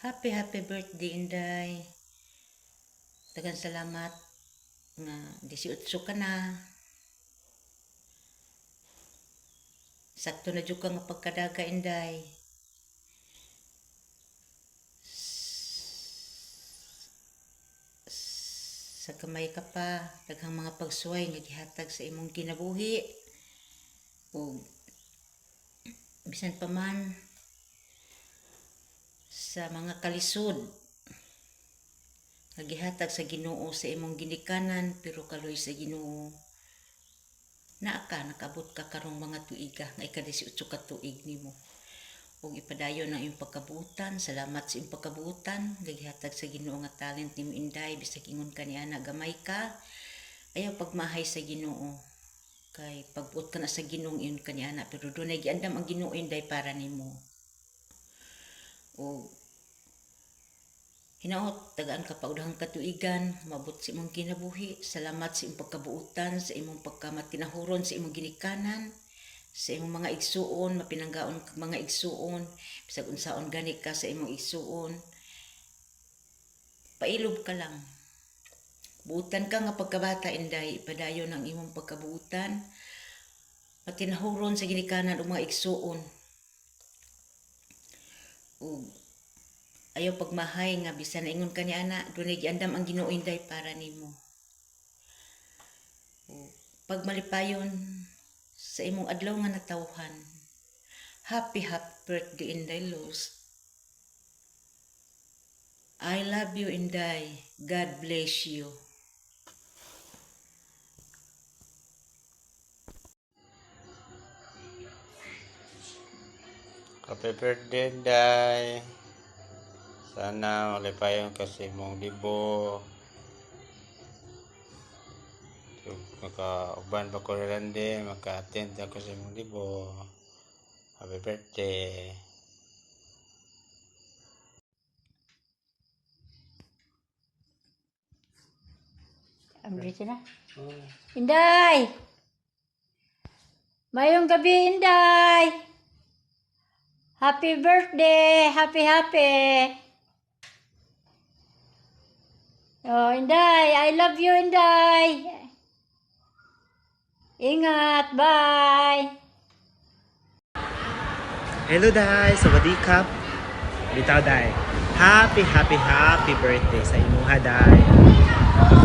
Happy birthday, Inday. Daghang salamat nga 18 ka na. Sakto na jud ka nga pagkadaga, Inday. Sa kamay ka pa, daghang mga pagsuway nga gihatag sa imong kinabuhi. O bisan pa man sa mga kalisod nagihatag sa Ginoo sa imong ginikanan, pero kaloy sa Ginoo naa ka nakabot ka karong mga tuiga nga ika-18 ka tuig nimo, ug ipadayon ang imong pagkabuutan. Salamat sa imong pagkabuutan nagihatag sa Ginoo nga talent nimo, Inday. Bisag ingon ka niana gamay ka, ayaw pagmahay sa Ginoo, kay pagbuot ka na sa Ginoo iyon ka niana, pero dunay giandam ang Ginoo, Inday, para nimo. O hinaot tagaan ka paudahang katuigan, mabot sa imong kinabuhi. Salamat sa imong pagkabuutan, sa imong pagkamatinahuron sa imong ginikanan, sa imong mga igsuon, mapinanggaon kag mga igsuon, bisag unsaon gani ka sa imong igsuon. Pailob ka lang. Buutan ka nga pagkabata, Inday. Ipadayon ang imong pagkabuutan, matinahuron sa ginikanan ug mga igsuon. Ug ayaw pagmahay nga bisan ingon ka ni ana, dunay giandam ang Ginoo, Inday, para nimo. Pagmalipayon sa imong adlaw nga natawhan. Happy birthday, Inday Luz. I love you, Inday. God bless you. Happy birthday, Day. Sana malipayon ka sa imong libo. Maka-uban pa ko rilande, maka-attend ako sa imong libo. Happy birthday. Ambreche na. Inday! Mayong gabi, Inday! Happy birthday! Happy! Oh, Inday! I love you, Inday! Ingat! Bye! Hello, Day! Sawadee-kap! Bitaw, Day! Happy birthday sa imuha, Day!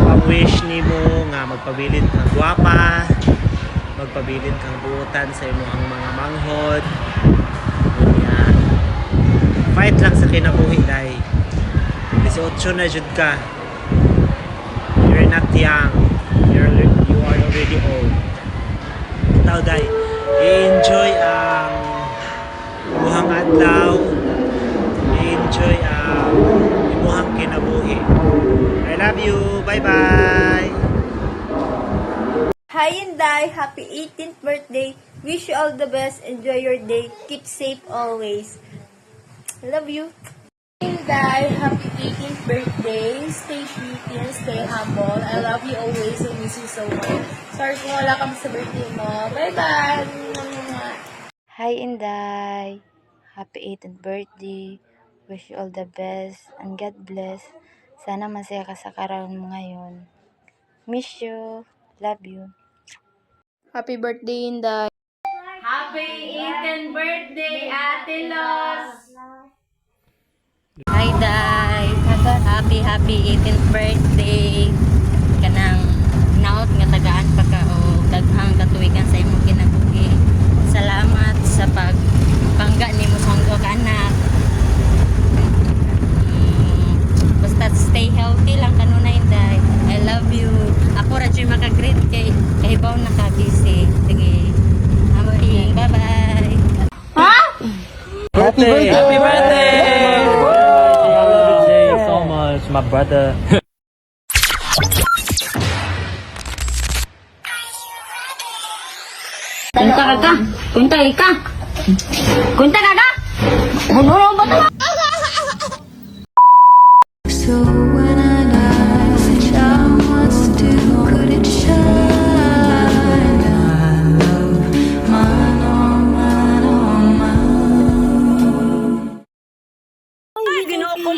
Pang-wish ni mo nga magpabilin kang guwapa, magpabilin kang buutan sa imuhang mga manghod. Yan. Fight lang sa kinabuhi, Day! 18 na jud ka. You're not young. You are already old. Bitaw, Day! I-enjoy ang imuhang adlaw. I-enjoy ang imuhang kinabuhi. I love you. Bye-bye. Hi, Inday. Happy 18th birthday. Wish you all the best. Enjoy your day. Keep safe always. Love you. Inday, happy 18th birthday. Stay pretty and stay humble. I love you always and miss you so much. Sorry kung wala kami sa birthday mo. Bye-bye. Hi, Inday. Happy 18th birthday. Wish you all the best and God bless. Sana masaya ka sa karoon mo ngayon. Miss you. Love you. Happy birthday, Inday. Happy 18th birthday, Ate Los! Hi, Day. Happy 18th birthday. Kanang naot nga tagaan pa ka o daghang katuigan sa imong kinabuhi. Salamat sa pagpangga nimo sa mga anak. Basta stay healthy lang kanunay, Day. I love you. Ako ra jud maka-greet kay kahibaw na ka busy. Sige. Bye-bye. Happy birthday! Happy birthday! I love you so much, my brother. Kunta ka! Kunta ka ka! Ano ba ito? So when I die, such I wants to, could it shine? My love, mine, oh mine, oh mine. Ay, ginoo ko